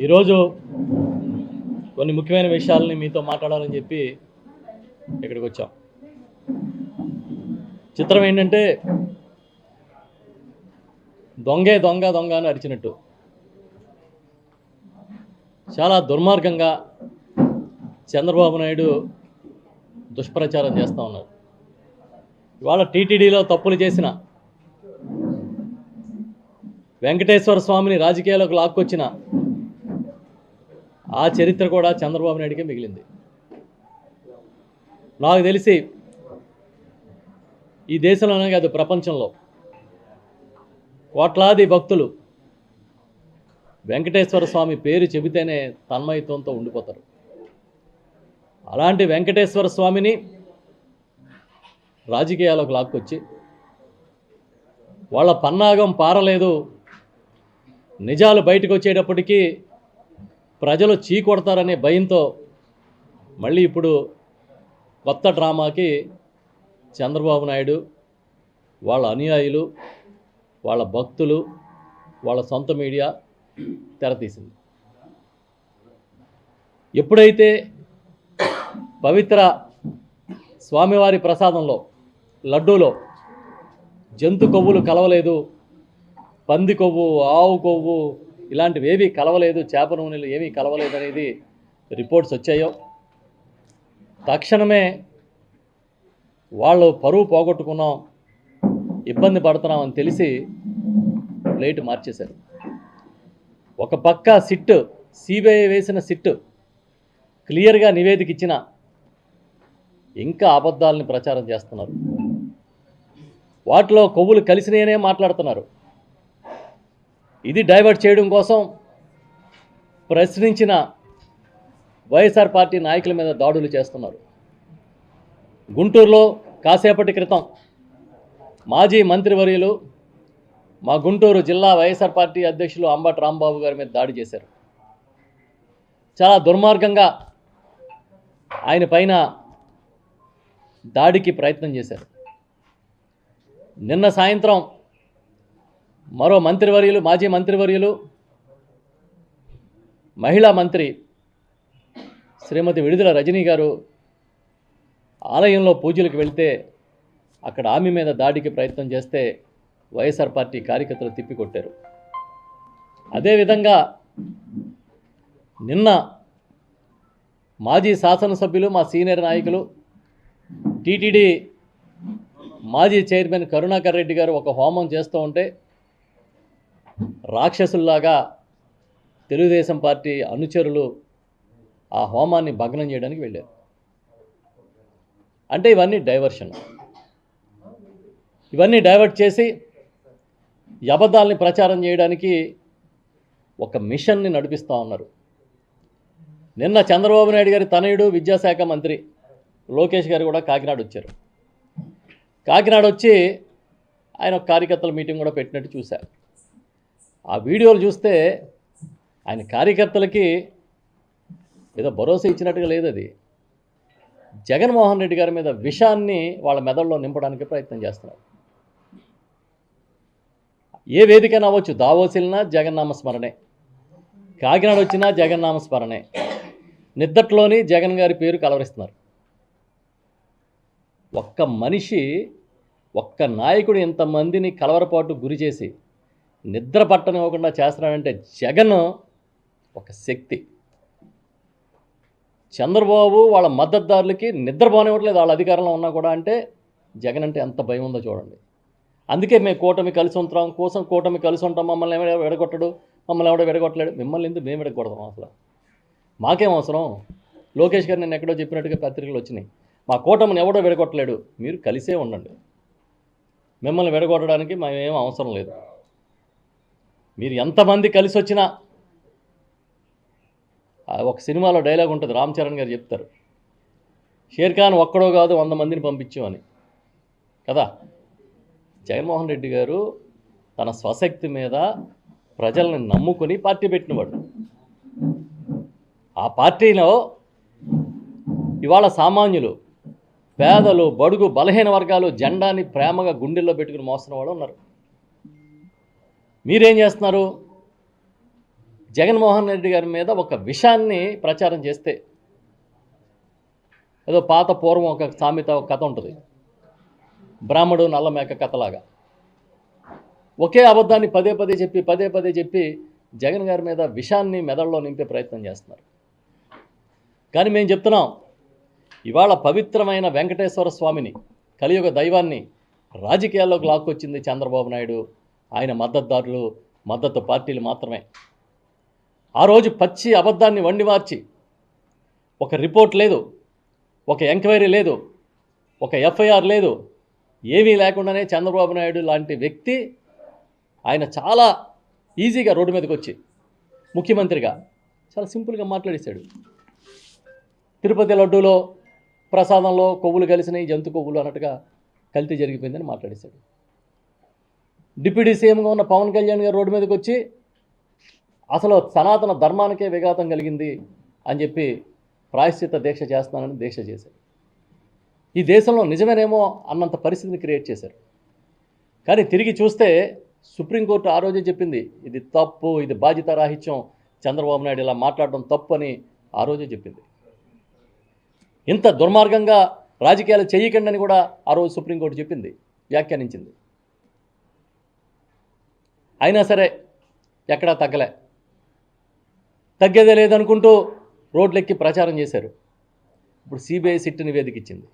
ఈరోజు కొన్ని ముఖ్యమైన విషయాలని మీతో మాట్లాడాలని చెప్పి ఇక్కడికి వచ్చాం. చిత్రం ఏంటంటే దొంగే దొంగ దొంగ అని అరిచినట్టు చాలా దుర్మార్గంగా చంద్రబాబు నాయుడు దుష్ప్రచారం చేస్తూ ఉన్నారు. ఇవాళ టీటీడీలో తప్పులు చేసిన వెంకటేశ్వర స్వామిని రాజకీయాలకు లాక్కొచ్చిన ఆ చరిత్ర కూడా చంద్రబాబు నాయుడికే మిగిలింది. నాకు తెలిసి ఈ దేశంలోనే కాదు ప్రపంచంలో కోట్లాది భక్తులు వెంకటేశ్వర స్వామి పేరు చెబితేనే తన్మయత్వంతో ఉండిపోతారు. అలాంటి వెంకటేశ్వర స్వామిని రాజకీయాలకు లాక్కొచ్చి వాళ్ళ పన్నాగం పారలేదు, నిజాలు బయటకు వచ్చేటప్పటికీ ప్రజలు చీకొడతారనే భయంతో మళ్ళీ ఇప్పుడు కొత్త డ్రామాకి చంద్రబాబు నాయుడు, వాళ్ళ అనుయాయులు, వాళ్ళ భక్తులు, వాళ్ళ సొంత మీడియా తెరతీసింది. ఎప్పుడైతే పవిత్ర స్వామివారి ప్రసాదంలో లడ్డూలో జంతు కొవ్వులు కలవలేదు, పంది కొవ్వు, ఆవు కొవ్వు ఇలాంటివి ఏవి కలవలేదు, చేప నూనెలు ఏమీ కలవలేదు అనేది రిపోర్ట్స్ వచ్చాయో తక్షణమే వాళ్ళు పరువు పోగొట్టుకున్నాం, ఇబ్బంది పడుతున్నామని తెలిసి ప్లేట్ మార్చేశారు. ఒక పక్క సిట్, సిబిఐ వేసిన సిట్ క్లియర్గా నివేదిక ఇచ్చిన ఇంకా అబద్ధాలని ప్రచారం చేస్తున్నారు. వాటిలో కొవ్వులు కలిసినాయనే మాట్లాడుతున్నారు. ఇది డైవర్ట్ చేయడం కోసం ప్రశ్నించిన వైఎస్ఆర్ పార్టీ నాయకుల మీద దాడులు చేస్తున్నారు. గుంటూరులో కాసేపటి క్రితం మాజీ మంత్రివర్యులు, మా గుంటూరు జిల్లా వైఎస్ఆర్ పార్టీ అధ్యక్షులు అంబటి రాంబాబు గారి మీద దాడి చేశారు. చాలా దుర్మార్గంగా ఆయన పైన దాడికి ప్రయత్నం చేశారు. నిన్న సాయంత్రం మరో మంత్రివర్యులు, మాజీ మంత్రివర్యులు, మహిళా మంత్రి శ్రీమతి విడుదల రజనీ గారు ఆలయంలో పూజలకు వెళితే అక్కడ ఆమె మీద దాడికి ప్రయత్నం చేస్తే వైఎస్ఆర్ పార్టీ కార్యకర్తలు తిప్పికొట్టారు. అదేవిధంగా నిన్న మాజీ శాసనసభ్యులు, మా సీనియర్ నాయకులు, టీటీడీ మాజీ చైర్మన్ కరుణాకర్ రెడ్డి గారు ఒక హోమం చేస్తూ ఉంటే రాక్షసుల్లాగా తెలుగుదేశం పార్టీ అనుచరులు ఆ హోమాన్ని భగ్నం చేయడానికి వెళ్ళారు. అంటే ఇవన్నీ డైవర్షన్. ఇవన్నీ డైవర్ట్ చేసి అబద్ధాలని ప్రచారం చేయడానికి ఒక మిషన్ని నడిపిస్తూ ఉన్నారు. నిన్న చంద్రబాబు నాయుడు గారి తనయుడు విద్యాశాఖ మంత్రి లోకేష్ గారు కూడా కాకినాడ వచ్చారు. కాకినాడ వచ్చి ఆయన ఒక కార్యకర్తల మీటింగ్ కూడా పెట్టినట్టు చూశారు. ఆ వీడియోలు చూస్తే ఆయన కార్యకర్తలకి ఏదో భరోసా ఇచ్చినట్టుగా లేదు. అది జగన్మోహన్ రెడ్డి గారి మీద విషాన్ని వాళ్ళ మెదడులో నింపడానికి ప్రయత్నం చేస్తున్నారు. ఏ వేదికైనా అవ్వచ్చు, దావోస్ వెళ్ళినా జగన్నామ స్మరణే, కాకినాడ వచ్చినా జగన్నామ స్మరణే, నిద్దట్లోని జగన్ గారి పేరు కలవరిస్తున్నారు. ఒక్క మనిషి, ఒక్క నాయకుడు ఇంతమందిని కలవరపాటు గురి చేసి నిద్ర పట్టనివ్వకుండా చేస్తున్నాడంటే జగన్ ఒక శక్తి. చంద్రబాబు వాళ్ళ మద్దతుదారులకి నిద్రపోనివ్వట్లేదు వాళ్ళ అధికారంలో ఉన్నా కూడా. అంటే జగన్ అంటే ఎంత భయం ఉందో చూడండి. అందుకే మేము కూటమి కలిసి ఉంటాం, కూటమి కలిసి ఉంటాం, మమ్మల్ని ఎవడో విడగొట్టడు, మమ్మల్ని ఎవడో విడగొట్టలేడు. మిమ్మల్ని ఎందుకు మేము విడగొడతాం? అసలు మాకేం అవసరం? లోకేష్ గారు నేను ఎక్కడో చెప్పినట్టుగా పత్రికలు వచ్చినాయి, మా కూటమిని ఎవడో విడగొట్టలేడు, మీరు కలిసే ఉండండి, మిమ్మల్ని విడగొట్టడానికి మేమేం అవసరం లేదు. మీరు ఎంతమంది కలిసి వచ్చినా, ఒక సినిమాలో డైలాగ్ ఉంటుంది, రామ్ చరణ్ గారు చెప్తారు, షేర్ ఖాన్ ఒక్కడో కాదు 100 మందిని పంపించు అని కదా. జగన్మోహన్ రెడ్డి గారు తన స్వశక్తి మీద ప్రజల్ని నమ్ముకొని పార్టీ పెట్టినవాడు. ఆ పార్టీలో ఇవాళ సామాన్యులు, పేదలు, బడుగు బలహీన వర్గాలు జెండాని ప్రేమగా గుండెల్లో పెట్టుకుని మోస్తున్న వాళ్ళు ఉన్నారు. మీరేం చేస్తున్నారు? జగన్మోహన్ రెడ్డి గారి మీద ఒక విషయాన్ని ప్రచారం చేస్తే, ఏదో పాత పూర్వం ఒక సామెత, ఒక కథ ఉంటుంది, బ్రాహ్మడు నల్ల మేక కథలాగా. ఒకే అబద్ధాన్ని పదే పదే చెప్పి జగన్ గారి మీద విషాన్ని మెదడులో నింపే ప్రయత్నం చేస్తున్నారు. కానీ మేము చెప్తున్నాం, ఇవాళ పవిత్రమైన వెంకటేశ్వర స్వామిని, కలియుగ దైవాన్ని రాజకీయాల్లోకి లాక్కొచ్చింది చంద్రబాబు నాయుడు, ఆయన మద్దతుదారులు, మద్దతు పార్టీలు మాత్రమే. ఆ రోజు పచ్చి అబద్ధాన్ని వండి మార్చి, ఒక రిపోర్ట్ లేదు, ఒక ఎంక్వైరీ లేదు, ఒక ఎఫ్ఐఆర్ లేదు, ఏమీ లేకుండానే చంద్రబాబు నాయుడు లాంటి వ్యక్తి ఆయన చాలా ఈజీగా రోడ్డు మీదకి వచ్చి ముఖ్యమంత్రిగా చాలా సింపుల్గా మాట్లాడేశాడు. తిరుపతి లడ్డూలో ప్రసాదంలో కొవ్వులు కలిసినాయి, జంతు కొవ్వులు అన్నట్టుగా కల్తీ జరిగిపోయిందని మాట్లాడేశాడు. డిప్యూటీ సీఎంగా ఉన్న పవన్ కళ్యాణ్ గారు రోడ్డు మీదకి వచ్చి అసలు సనాతన ధర్మానికే విఘాతం కలిగింది అని చెప్పి ప్రాయశ్చిత్త దీక్ష చేస్తున్నానని దీక్ష చేశారు. ఈ దేశంలో నిజమేనేమో అన్నంత పరిస్థితిని క్రియేట్ చేశారు. కానీ తిరిగి చూస్తే సుప్రీంకోర్టు ఆ రోజే చెప్పింది, ఇది తప్పు, ఇది బాధ్యత రాహిత్యం, చంద్రబాబు నాయుడు ఇలా మాట్లాడడం తప్పు అని ఆ రోజే చెప్పింది. ఇంత దుర్మార్గంగా రాజకీయాలు చేయకండి అని కూడా ఆ రోజు సుప్రీంకోర్టు చెప్పింది, వ్యాఖ్యానించింది. అయినా సరే ఎక్కడా తగ్గేదే లేదనుకుంటూ రోడ్లెక్కి ప్రచారం చేశారు. ఇప్పుడు సిబిఐ సిట్ నివేదిక ఇచ్చింది.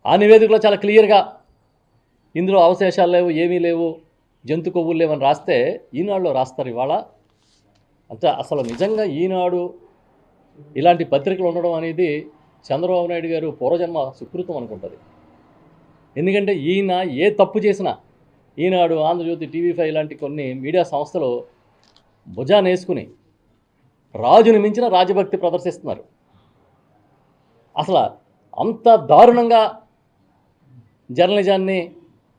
ఆ నివేదికలో చాలా క్లియర్గా ఇందులో అవశేషాలు లేవు, ఏమీ లేవు, జంతు కొవ్వులు లేవని రాస్తే ఈనాడులో రాస్తారు ఇవాళ. అంతే. అసలు నిజంగా ఈనాడు ఇలాంటి పత్రికలు ఉండడం అనేది చంద్రబాబు నాయుడు గారు పూర్వజన్మ సుకృతం అనుకుంటుంది. ఎందుకంటే ఈయన ఏ తప్పు చేసినా ఈనాడు, ఆంధ్రజ్యోతి, టీవీ5 ఇలాంటి కొన్ని మీడియా సంస్థలు భుజాన్ని వేసుకుని రాజుని మించిన రాజభక్తి ప్రదర్శిస్తున్నారు. అసలు అంత దారుణంగా జర్నలిజాన్ని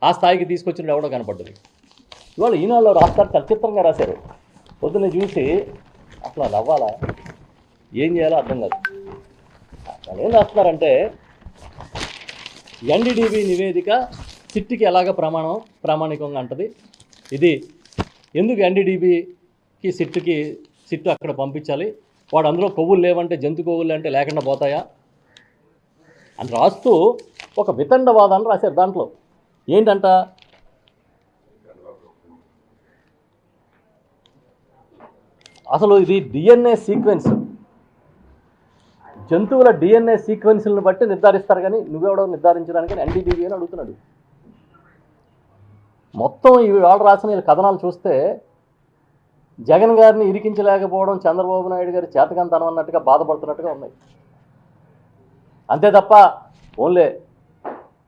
ఆ స్థాయికి తీసుకొచ్చినప్పుడు ఎవడో కనపడ్డది. ఇవాళ ఈనాడులో రాస్తారు, చాలా చిత్రంగా రాశారు. పొద్దున్న చూసి అసలు అది అవ్వాలా, ఏం చేయాలో అర్థం కాదు. వాళ్ళు ఏం రాస్తున్నారంటే, ఎన్డీడీబీ నివేదిక సిట్కి ఎలాగ ప్రామాణికంగా ఉంటుంది, ఇది ఎందుకు ఎన్డీడీబీకి సిట్టు అక్కడ పంపించాలి, వాడు అందులో కొవ్వులు లేవంటే జంతు కొవ్వులు అంటే లేకుండా పోతాయా అని రాస్తూ ఒక వితండవాదాన్ని రాశారు. దాంట్లో ఏంటంట, అసలు ఇది డిఎన్ఏ సీక్వెన్స్, జంతువుల డిఎన్ఏ సీక్వెన్స్లను బట్టి నిర్ధారిస్తారు, కానీ నువ్వెవడో నిర్ధారించడానికి ఎన్డీడీబీ అని అడుగుతున్నాడు. మొత్తం ఈ వాళ్ళు రాసిన కథనాలు చూస్తే జగన్ గారిని ఇరికించలేకపోవడం చంద్రబాబు నాయుడు గారి చేతకంతనం అన్నట్టుగా బాధపడుతున్నట్టుగా ఉన్నాయి. అంతే తప్ప ఓన్లే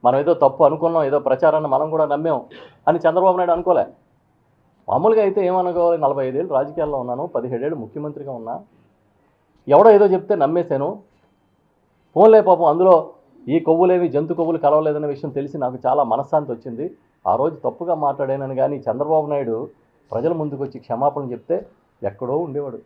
మనం ఏదో తప్పు అనుకున్నాం, ఏదో ప్రచారాన్ని మనం కూడా నమ్మాం అని చంద్రబాబు నాయుడు అనుకోలే. మామూలుగా అయితే ఏమనుకోవాలి, 45 ఏళ్ళు రాజకీయాల్లో ఉన్నాను, 17 ఏళ్ళు ముఖ్యమంత్రిగా ఉన్నా, ఎవడో ఏదో చెప్తే నమ్మేశాను. ఫోన్లే పాపం అందులో ఈ కొవ్వులేవి జంతు కొవ్వులు కలవలేదనే విషయం తెలిసి నాకు చాలా మనశ్శాంతి వచ్చింది. ఆ రోజు తప్పుగా మాట్లాడానని కానీ చంద్రబాబు నాయుడు ప్రజల ముందుకు వచ్చి క్షమాపణ చెప్తే ఎక్కడో ఉండేవాడు.